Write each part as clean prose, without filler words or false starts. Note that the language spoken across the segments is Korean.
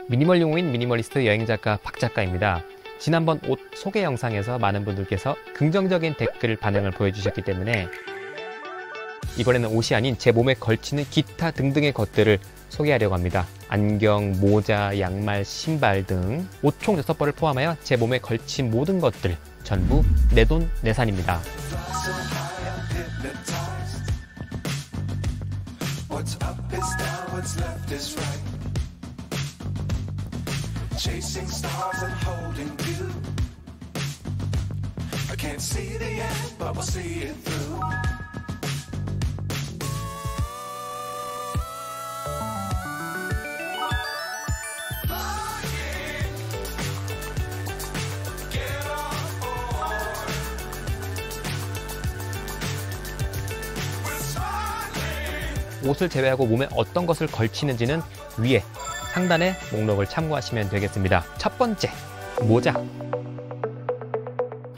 미니멀 용어인 미니멀리스트 여행작가 박작가입니다. 지난번 옷 소개 영상에서 많은 분들께서 긍정적인 댓글 반응을 보여주셨기 때문에 이번에는 옷이 아닌 제 몸에 걸치는 기타 등등의 것들을 소개하려고 합니다. 안경, 모자, 양말, 신발 등 옷 총 6벌을 포함하여 제 몸에 걸친 모든 것들 전부 내돈 내산입니다. Chasing stars and holding you. I can't see the end, but we'll see it through. Get on board. We're smiling. 옷을 제외하고 몸에 어떤 것을 걸치는지는 위에 상단의 목록을 참고하시면 되겠습니다. 첫 번째, 모자.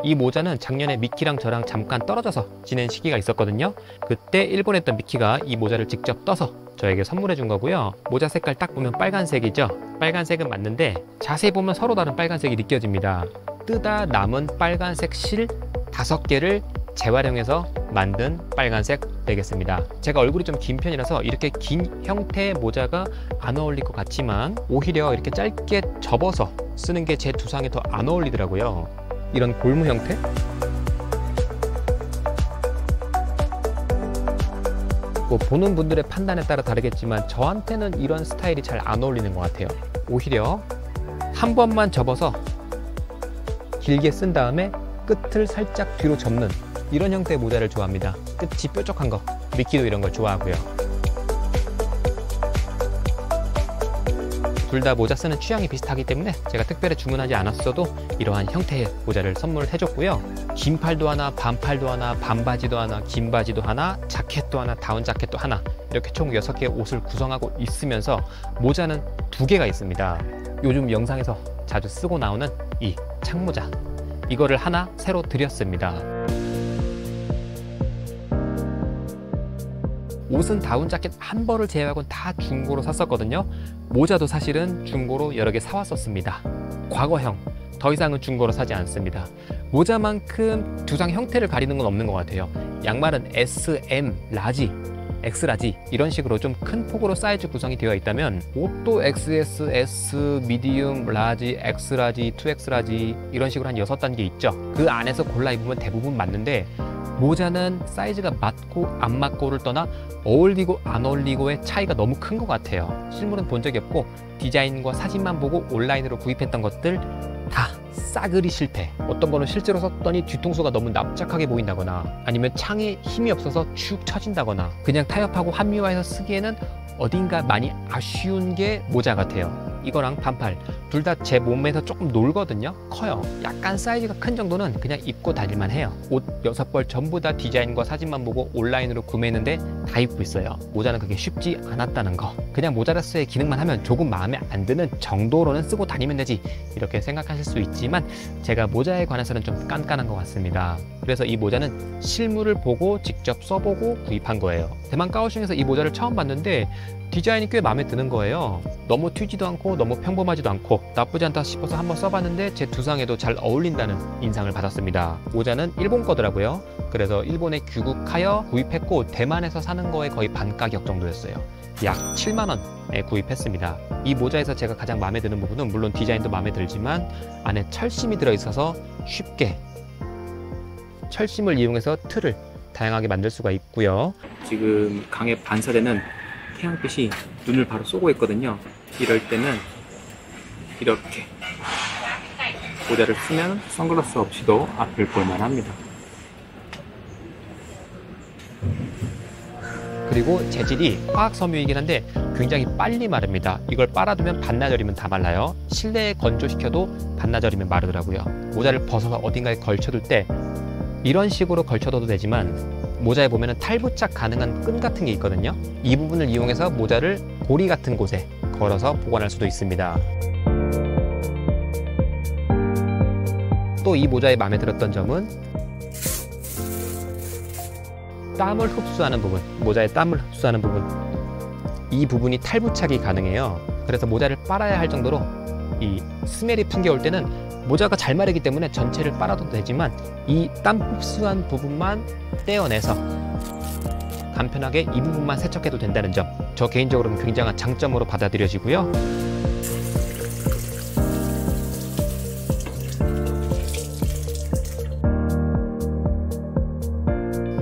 이 모자는 작년에 미키랑 저랑 잠깐 떨어져서 지낸 시기가 있었거든요. 그때 일본에 있던 미키가 이 모자를 직접 떠서 저에게 선물해 준 거고요. 모자 색깔 딱 보면 빨간색이죠. 빨간색은 맞는데 자세히 보면 서로 다른 빨간색이 느껴집니다. 뜨다 남은 빨간색 실 5개를 재활용해서 만든 빨간색 되겠습니다. 제가 얼굴이 좀 긴 편이라서 이렇게 긴 형태의 모자가 안 어울릴 것 같지만 오히려 이렇게 짧게 접어서 쓰는 게 제 두상에 더 안 어울리더라고요. 이런 골무 형태? 뭐 보는 분들의 판단에 따라 다르겠지만 저한테는 이런 스타일이 잘 안 어울리는 것 같아요. 오히려 한 번만 접어서 길게 쓴 다음에 끝을 살짝 뒤로 접는 이런 형태의 모자를 좋아합니다. 끝이 뾰족한 거, 미키도 이런 걸 좋아하고요. 둘 다 모자 쓰는 취향이 비슷하기 때문에 제가 특별히 주문하지 않았어도 이러한 형태의 모자를 선물을 해줬고요. 긴 팔도 하나, 반팔도 하나, 반바지도 하나, 긴 바지도 하나, 자켓도 하나, 다운 자켓도 하나 이렇게 총 6개의 옷을 구성하고 있으면서 모자는 2개가 있습니다. 요즘 영상에서 자주 쓰고 나오는 이 창모자, 이거를 하나 새로 드렸습니다. 옷은 다운 자켓 한 벌을 제외하고는 다 중고로 샀었거든요. 모자도 사실은 중고로 여러 개 사왔었습니다. 과거형, 더 이상은 중고로 사지 않습니다. 모자만큼 두상 형태를 가리는 건 없는 것 같아요. 양말은 S, M, 라지, X 라지 이런 식으로 좀 큰 폭으로 사이즈 구성이 되어 있다면 옷도 XS, S, 미디움, 라지, X 라지, 2X 라지 이런 식으로 한 6단계 있죠. 그 안에서 골라 입으면 대부분 맞는데 모자는 사이즈가 맞고 안 맞고를 떠나 어울리고 안 어울리고의 차이가 너무 큰 것 같아요. 실물은 본 적이 없고 디자인과 사진만 보고 온라인으로 구입했던 것들 다 싸그리 실패. 어떤 거는 실제로 썼더니 뒤통수가 너무 납작하게 보인다거나 아니면 창에 힘이 없어서 축 처진다거나 그냥 타협하고 합리화해서 쓰기에는 어딘가 많이 아쉬운 게 모자 같아요. 이거랑 반팔 둘 다 제 몸에서 조금 놀거든요. 커요. 약간 사이즈가 큰 정도는 그냥 입고 다닐만 해요. 옷 6벌 전부 다 디자인과 사진만 보고 온라인으로 구매했는데 다 입고 있어요. 모자는 그게 쉽지 않았다는 거. 그냥 모자라스의 기능만 하면 조금 마음에 안 드는 정도로는 쓰고 다니면 되지 이렇게 생각하실 수 있지만 제가 모자에 관해서는 좀 깐깐한 것 같습니다. 그래서 이 모자는 실물을 보고 직접 써보고 구입한 거예요. 대만 까오슝에서 이 모자를 처음 봤는데 디자인이 꽤 마음에 드는 거예요. 너무 튀지도 않고 너무 평범하지도 않고 나쁘지 않다 싶어서 한번 써봤는데 제 두상에도 잘 어울린다는 인상을 받았습니다. 모자는 일본 거더라고요. 그래서 일본에 귀국하여 구입했고 대만에서 사는 거에 거의 반 가격 정도였어요. 약 7만 원에 구입했습니다. 이 모자에서 제가 가장 마음에 드는 부분은 물론 디자인도 마음에 들지만 안에 철심이 들어있어서 쉽게 철심을 이용해서 틀을 다양하게 만들 수가 있고요. 지금 강에 반사되는 태양빛이 눈을 바로 쏘고 있거든요. 이럴 때는 이렇게 모자를 쓰면 선글라스 없이도 앞을 볼만 합니다. 그리고 재질이 화학 섬유이긴 한데 굉장히 빨리 마릅니다. 이걸 빨아두면 반나절이면 다 말라요. 실내에 건조시켜도 반나절이면 마르더라고요. 모자를 벗어서 어딘가에 걸쳐둘 때 이런 식으로 걸쳐둬도 되지만 모자에 보면 탈부착 가능한 끈 같은 게 있거든요. 이 부분을 이용해서 모자를 고리 같은 곳에 걸어서 보관할 수도 있습니다. 또 이 모자의 마음에 들었던 점은 땀을 흡수하는 부분, 모자의 땀을 흡수하는 부분, 이 부분이 탈부착이 가능해요. 그래서 모자를 빨아야 할 정도로 이 스멜이 풍겨올 때는 모자가 잘 마르기 때문에 전체를 빨아도 되지만 이 땀 흡수한 부분만 떼어내서 간편하게 이 부분만 세척해도 된다는 점, 저 개인적으로는 굉장한 장점으로 받아들여지고요.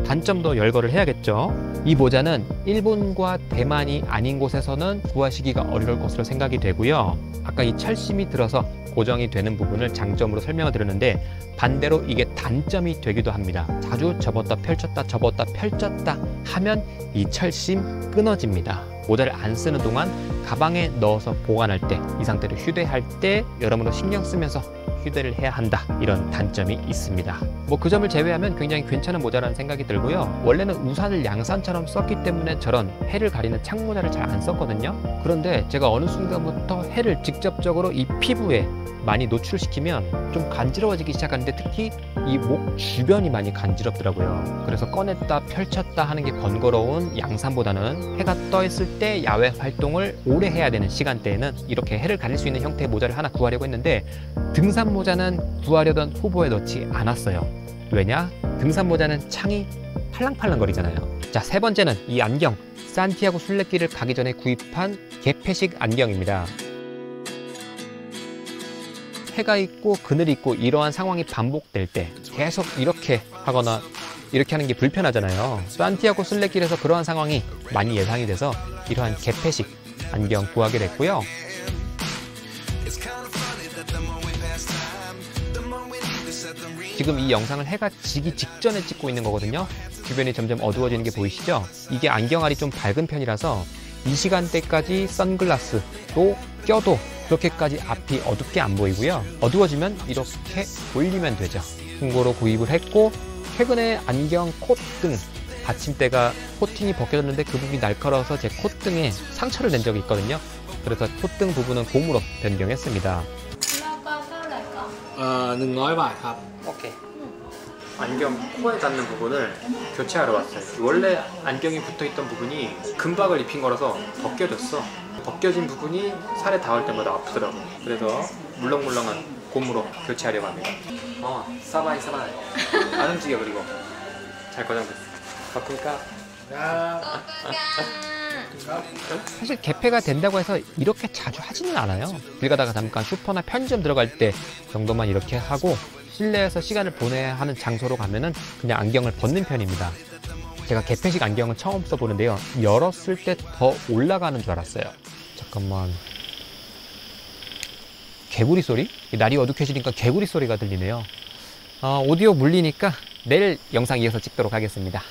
단점도 열거를 해야겠죠. 이 모자는 일본과 대만이 아닌 곳에서는 구하시기가 어려울 것으로 생각이 되고요. 아까 이 철심이 들어서 고정이 되는 부분을 장점으로 설명을 드렸는데 반대로 이게 단점이 되기도 합니다. 자주 접었다 펼쳤다 접었다 펼쳤다 하면 이 철심 끊어집니다. 모자를 안 쓰는 동안 가방에 넣어서 보관할 때, 이 상태로 휴대할 때 여러모로 신경 쓰면서 휴대를 해야 한다, 이런 단점이 있습니다. 뭐 그 점을 제외하면 굉장히 괜찮은 모자라는 생각이 들고요. 원래는 우산을 양산처럼 썼기 때문에 저런 해를 가리는 창모자를 잘 안 썼거든요. 그런데 제가 어느 순간부터 해를 직접적으로 이 피부에 많이 노출시키면 좀 간지러워지기 시작하는데 특히 이 목 주변이 많이 간지럽더라고요. 그래서 꺼냈다 펼쳤다 하는 게 번거로운 양산보다는 해가 떠 있을 때 야외 활동을 오래 해야 되는 시간대에는 이렇게 해를 가릴 수 있는 형태의 모자를 하나 구하려고 했는데 등산 모자는 구하려던 후보에 넣지 않았어요. 왜냐? 등산 모자는 창이 팔랑팔랑 거리잖아요. 자, 세 번째는 이 안경, 산티아고 순례길을 가기 전에 구입한 개폐식 안경입니다. 해가 있고 그늘이 있고 이러한 상황이 반복될 때 계속 이렇게 하거나 이렇게 하는 게 불편하잖아요. 산티아고 순례길에서 그러한 상황이 많이 예상이 돼서 이러한 개폐식 안경 구하게 됐고요. 지금 이 영상을 해가 지기 직전에 찍고 있는 거거든요. 주변이 점점 어두워지는 게 보이시죠? 이게 안경알이 좀 밝은 편이라서 이 시간대까지 선글라스도 껴도 그렇게까지 앞이 어둡게 안 보이고요. 어두워지면 이렇게 올리면 되죠. 중고로 구입을 했고, 최근에 안경 콧등 받침대가 코팅이 벗겨졌는데 그 부분이 날카로워서 제 콧등에 상처를 낸 적이 있거든요. 그래서 콧등 부분은 곰으로 변경했습니다. 100 바트ครับ 오케이. 안경 코에 닿는 부분을 교체하러 왔어요. 원래 안경이 붙어있던 부분이 금박을 입힌 거라서 벗겨졌어. 벗겨진 부분이 살에 닿을 때마다 아프더라고. 그래서 물렁물렁한 곰으로 교체하려고 합니다. 사바이 사바이. 안 움직여. 그리고 잘 고정됐어. 바꾸니까 사실 개폐가 된다고 해서 이렇게 자주 하지는 않아요. 길 가다가 잠깐 슈퍼나 편의점 들어갈 때 정도만 이렇게 하고, 실내에서 시간을 보내야 하는 장소로 가면은 그냥 안경을 벗는 편입니다. 제가 개폐식 안경은 처음 써보는데요. 열었을 때 더 올라가는 줄 알았어요. 잠깐만. 개구리 소리? 날이 어둑해지니까 개구리 소리가 들리네요. 오디오 물리니까 내일 영상 이어서 찍도록 하겠습니다.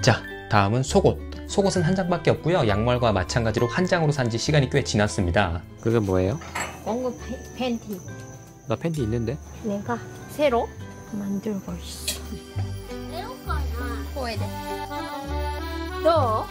자, 다음은 속옷. 속옷은 한 장밖에 없고요. 양말과 마찬가지로 한 장으로 산 지 시간이 꽤 지났습니다. 그게 뭐예요? 엉금 팬티. 나 팬티 있는데? 내가 새로 만들고 있어. 코에 돼. 너?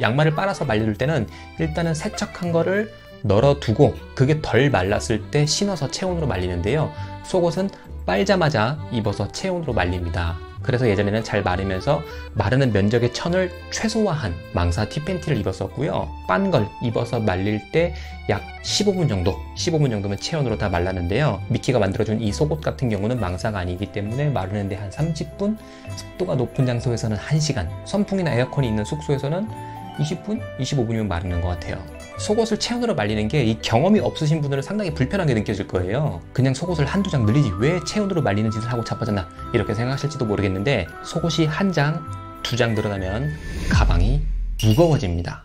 양말을 빨아서 말려줄 때는 일단은 세척한 거를 널어두고 그게 덜 말랐을 때 신어서 체온으로 말리는데요. 속옷은 빨자마자 입어서 체온으로 말립니다. 그래서 예전에는 잘 마르면서 마르는 면적의 천을 최소화한 망사 티팬티를 입었었고요. 빤 걸 입어서 말릴 때 약 15분 정도면 체온으로 다 말랐는데요. 미키가 만들어준 이 속옷 같은 경우는 망사가 아니기 때문에 마르는데 한 30분, 습도가 높은 장소에서는 1시간, 선풍이나 에어컨이 있는 숙소에서는 20분, 25분이면 마르는 것 같아요. 속옷을 체온으로 말리는 게 이 경험이 없으신 분들은 상당히 불편하게 느껴질 거예요. 그냥 속옷을 한두 장 늘리지 왜 체온으로 말리는 짓을 하고 자빠졌나 이렇게 생각하실지도 모르겠는데, 속옷이 한 장, 두 장 늘어나면 가방이 무거워집니다.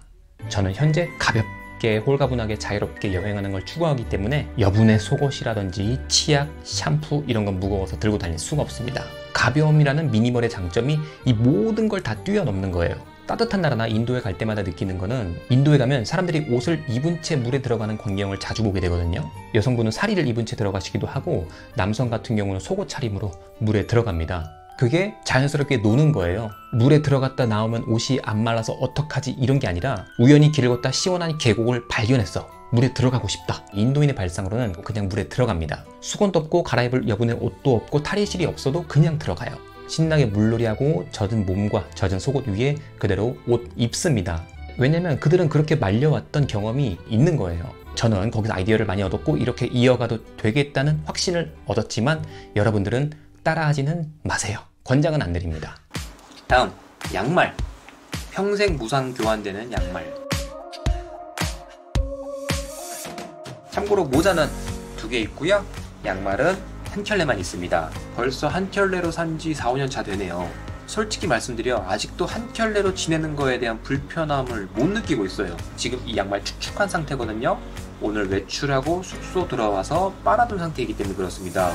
저는 현재 가볍게 홀가분하게 자유롭게 여행하는 걸 추구하기 때문에 여분의 속옷이라든지 치약, 샴푸 이런 건 무거워서 들고 다닐 수가 없습니다. 가벼움이라는 미니멀의 장점이 이 모든 걸 다 뛰어넘는 거예요. 따뜻한 나라나 인도에 갈 때마다 느끼는 거는, 인도에 가면 사람들이 옷을 입은 채 물에 들어가는 광경을 자주 보게 되거든요. 여성분은 사리를 입은 채 들어가시기도 하고, 남성 같은 경우는 속옷 차림으로 물에 들어갑니다. 그게 자연스럽게 노는 거예요. 물에 들어갔다 나오면 옷이 안 말라서 어떡하지 이런 게 아니라, 우연히 길을 걷다 시원한 계곡을 발견했어. 물에 들어가고 싶다. 인도인의 발상으로는 그냥 물에 들어갑니다. 수건도 없고 갈아입을 여분의 옷도 없고 탈의실이 없어도 그냥 들어가요. 신나게 물놀이하고 젖은 몸과 젖은 속옷 위에 그대로 옷 입습니다. 왜냐면 그들은 그렇게 말려왔던 경험이 있는 거예요. 저는 거기서 아이디어를 많이 얻었고 이렇게 이어가도 되겠다는 확신을 얻었지만 여러분들은 따라하지는 마세요. 권장은 안 드립니다. 다음, 양말. 평생 무상 교환되는 양말. 참고로 모자는 2개 있고요. 양말은 한 켤레만 있습니다. 벌써 한 켤레로 산 지 4, 5년 차 되네요. 솔직히 말씀드려 아직도 한 켤레로 지내는 거에 대한 불편함을 못 느끼고 있어요. 지금 이 양말 축축한 상태거든요. 오늘 외출하고 숙소 들어와서 빨아둔 상태이기 때문에 그렇습니다.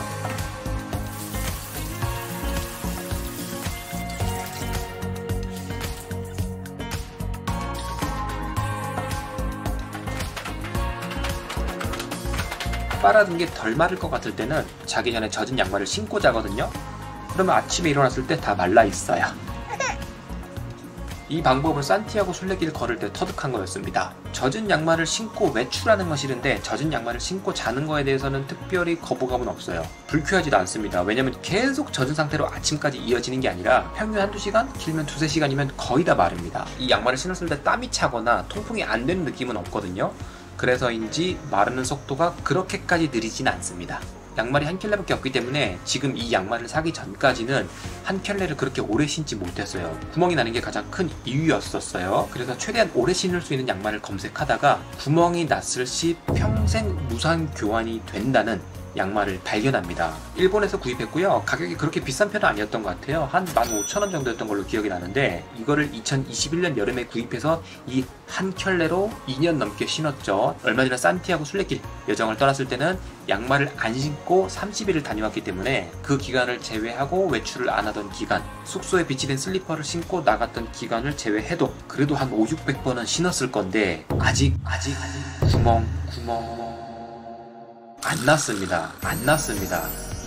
빨아둔 게 덜 마를 것 같을 때는 자기 전에 젖은 양말을 신고 자거든요. 그러면 아침에 일어났을 때 다 말라 있어요. 이 방법은 산티아고 순례길을 걸을 때 터득한 거였습니다. 젖은 양말을 신고 외출하는 건 싫은데 젖은 양말을 신고 자는 거에 대해서는 특별히 거부감은 없어요. 불쾌하지도 않습니다. 왜냐면 계속 젖은 상태로 아침까지 이어지는 게 아니라 평균 한두 시간, 길면 2~3시간이면 거의 다 마릅니다. 이 양말을 신었을 때 땀이 차거나 통풍이 안 되는 느낌은 없거든요. 그래서인지 마르는 속도가 그렇게까지 느리진 않습니다. 양말이 한 켤레밖에 없기 때문에 지금 이 양말을 사기 전까지는 한 켤레를 그렇게 오래 신지 못했어요. 구멍이 나는 게 가장 큰 이유였었어요. 그래서 최대한 오래 신을 수 있는 양말을 검색하다가 구멍이 났을 시 평생 무상 교환이 된다는 양말을 발견합니다. 일본에서 구입했고요. 가격이 그렇게 비싼 편은 아니었던 것 같아요. 한 15,000원 정도였던 걸로 기억이 나는데 이거를 2021년 여름에 구입해서 이 한 켤레로 2년 넘게 신었죠. 얼마 전에 산티아고 순례길 여정을 떠났을 때는 양말을 안 신고 30일을 다녀왔기 때문에 그 기간을 제외하고 외출을 안 하던 기간, 숙소에 비치된 슬리퍼를 신고 나갔던 기간을 제외해도 그래도 한 500~600번은 신었을 건데 아직 구멍 안 났습니다.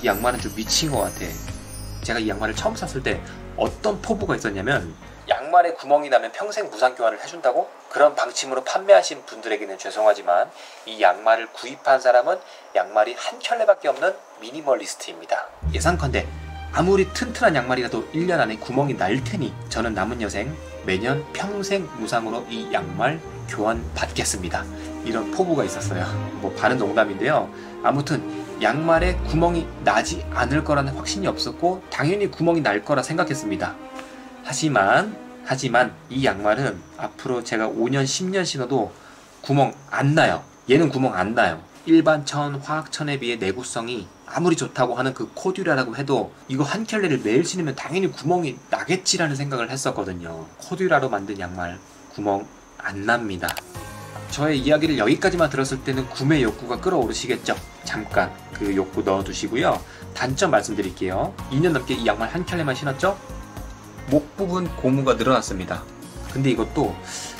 이 양말은 좀 미친 것 같아. 제가 이 양말을 처음 샀을 때 어떤 포부가 있었냐면 양말에 구멍이 나면 평생 무상 교환을 해준다고? 그런 방침으로 판매하신 분들에게는 죄송하지만 이 양말을 구입한 사람은 양말이 한 켤레밖에 없는 미니멀리스트입니다. 예상컨대 아무리 튼튼한 양말이라도 1년 안에 구멍이 날 테니 저는 남은 여생 매년 평생 무상으로 이 양말 교환 받겠습니다. 이런 포부가 있었어요. 뭐 반은 농담인데요. 아무튼 양말에 구멍이 나지 않을 거라는 확신이 없었고 당연히 구멍이 날 거라 생각했습니다. 하지만 이 양말은 앞으로 제가 5년, 10년 신어도 구멍 안 나요. 얘는 구멍 안 나요. 일반 천, 화학천에 비해 내구성이 아무리 좋다고 하는 그 코듀라라고 해도 이거 한 켤레를 매일 신으면 당연히 구멍이 나겠지라는 생각을 했었거든요. 코듀라로 만든 양말 구멍 안 납니다. 저의 이야기를 여기까지만 들었을 때는 구매 욕구가 끌어오르시겠죠? 잠깐 그 욕구 넣어두시고요. 단점 말씀드릴게요. 2년 넘게 이 양말 한 켤레만 신었죠? 목 부분 고무가 늘어났습니다. 근데 이것도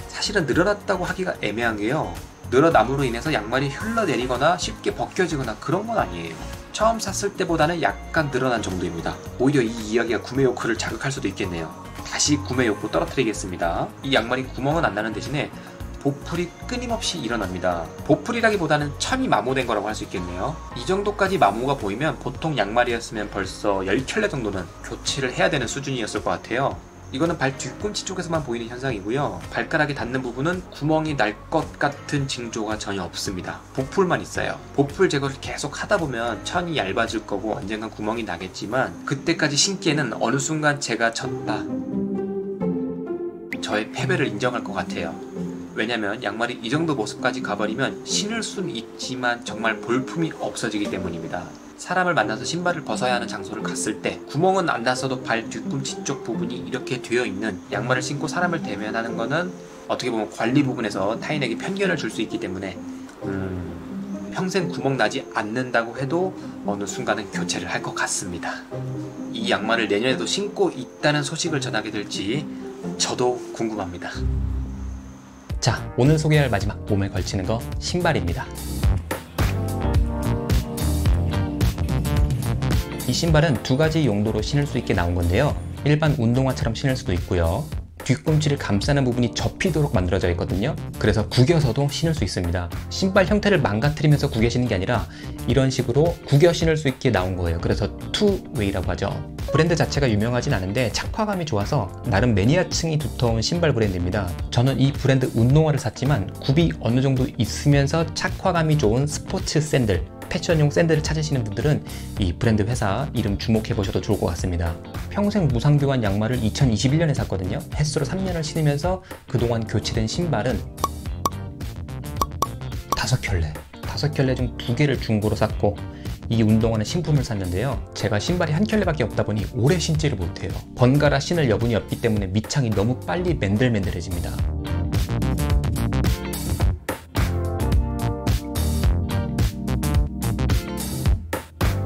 사실은 늘어났다고 하기가 애매한 게요. 늘어남으로 인해서 양말이 흘러내리거나 쉽게 벗겨지거나 그런 건 아니에요. 처음 샀을 때보다는 약간 늘어난 정도입니다. 오히려 이 이야기가 구매 욕구를 자극할 수도 있겠네요. 다시 구매 욕구 떨어뜨리겠습니다. 이 양말이 구멍은 안 나는 대신에 보풀이 끊임없이 일어납니다. 보풀이라기보다는 천이 마모된 거라고 할 수 있겠네요. 이 정도까지 마모가 보이면 보통 양말이었으면 벌써 10켤레 정도는 교체를 해야 되는 수준이었을 것 같아요. 이거는 발 뒤꿈치 쪽에서만 보이는 현상이고요. 발가락에 닿는 부분은 구멍이 날 것 같은 징조가 전혀 없습니다. 보풀만 있어요. 보풀 제거를 계속 하다 보면 천이 얇아질 거고 언젠간 구멍이 나겠지만 그때까지 신기에는 어느 순간 제가 졌다. 저의 패배를 인정할 것 같아요. 왜냐면 양말이 이 정도 모습까지 가버리면 신을 수는 있지만 정말 볼품이 없어지기 때문입니다. 사람을 만나서 신발을 벗어야 하는 장소를 갔을 때 구멍은 안 났어도 발 뒤꿈치 쪽 부분이 이렇게 되어 있는 양말을 신고 사람을 대면하는 거는 어떻게 보면 관리 부분에서 타인에게 편견을 줄 수 있기 때문에 평생 구멍 나지 않는다고 해도 어느 순간은 교체를 할 것 같습니다. 이 양말을 내년에도 신고 있다는 소식을 전하게 될지 저도 궁금합니다. 자, 오늘 소개할 마지막 몸에 걸치는 거 신발입니다. 이 신발은 두 가지 용도로 신을 수 있게 나온 건데요. 일반 운동화처럼 신을 수도 있고요. 뒤꿈치를 감싸는 부분이 접히도록 만들어져 있거든요. 그래서 구겨서도 신을 수 있습니다. 신발 형태를 망가뜨리면서 구겨 신는 게 아니라 이런 식으로 구겨 신을 수 있게 나온 거예요. 그래서 투웨이라고 하죠. 브랜드 자체가 유명하진 않은데 착화감이 좋아서 나름 매니아층이 두터운 신발 브랜드입니다. 저는 이 브랜드 운동화를 샀지만 굽이 어느 정도 있으면서 착화감이 좋은 스포츠 샌들, 패션용 샌들을 찾으시는 분들은 이 브랜드 회사 이름 주목해 보셔도 좋을 것 같습니다. 평생 무상교환 양말을 2021년에 샀거든요. 햇수로 3년을 신으면서 그동안 교체된 신발은 5켤레. 5켤레 중 2개를 중고로 샀고 이 운동화는 신품을 샀는데요. 제가 신발이 한 켤레밖에 없다 보니 오래 신지를 못해요. 번갈아 신을 여분이 없기 때문에 밑창이 너무 빨리 맨들맨들해집니다.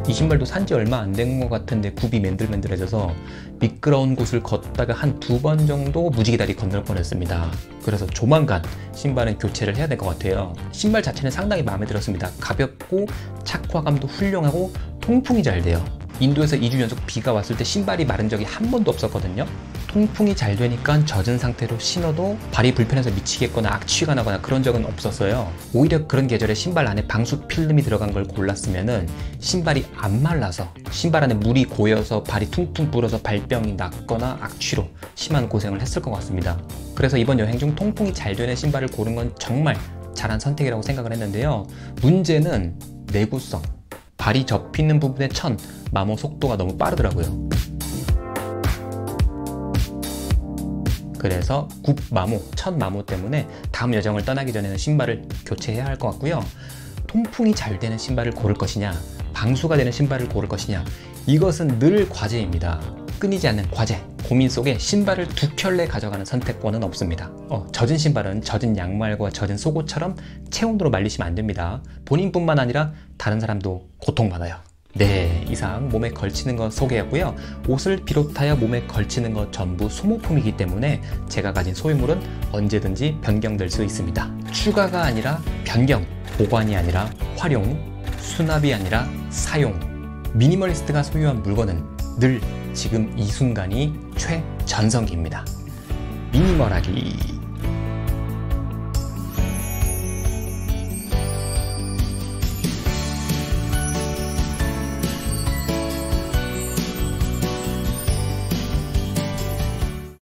이 신발도 산지 얼마 안 된 것 같은데 굽이 맨들맨들해져서 미끄러운 곳을 걷다가 한 2번 정도 무지개 다리 건널 뻔했습니다. 그래서 조만간 신발은 교체를 해야 될 것 같아요. 신발 자체는 상당히 마음에 들었습니다. 가볍고 착화감도 훌륭하고 통풍이 잘 돼요. 인도에서 2주 연속 비가 왔을 때 신발이 마른 적이 한 번도 없었거든요. 통풍이 잘 되니까 젖은 상태로 신어도 발이 불편해서 미치겠거나 악취가 나거나 그런 적은 없었어요. 오히려 그런 계절에 신발 안에 방수 필름이 들어간 걸 골랐으면은 신발이 안 말라서 신발 안에 물이 고여서 발이 퉁퉁 불어서 발병이 났거나 악취로 심한 고생을 했을 것 같습니다. 그래서 이번 여행 중 통풍이 잘 되는 신발을 고른 건 정말 잘한 선택이라고 생각을 했는데요. 문제는 내구성. 발이 접히는 부분의 천, 마모 속도가 너무 빠르더라고요. 그래서 굽 마모, 천 마모 때문에 다음 여정을 떠나기 전에는 신발을 교체해야 할 것 같고요. 통풍이 잘 되는 신발을 고를 것이냐, 방수가 되는 신발을 고를 것이냐, 이것은 늘 과제입니다. 끊이지 않는 과제, 고민 속에 신발을 2켤레 가져가는 선택권은 없습니다. 젖은 신발은 젖은 양말과 젖은 속옷처럼 체온으로 말리시면 안 됩니다. 본인뿐만 아니라 다른 사람도 고통받아요. 네, 이상 몸에 걸치는 거 소개했고요. 옷을 비롯하여 몸에 걸치는 것 전부 소모품이기 때문에 제가 가진 소유물은 언제든지 변경될 수 있습니다. 추가가 아니라 변경, 보관이 아니라 활용, 수납이 아니라 사용. 미니멀리스트가 소유한 물건은 늘 지금 이 순간이 최전성기입니다. 미니멀하기.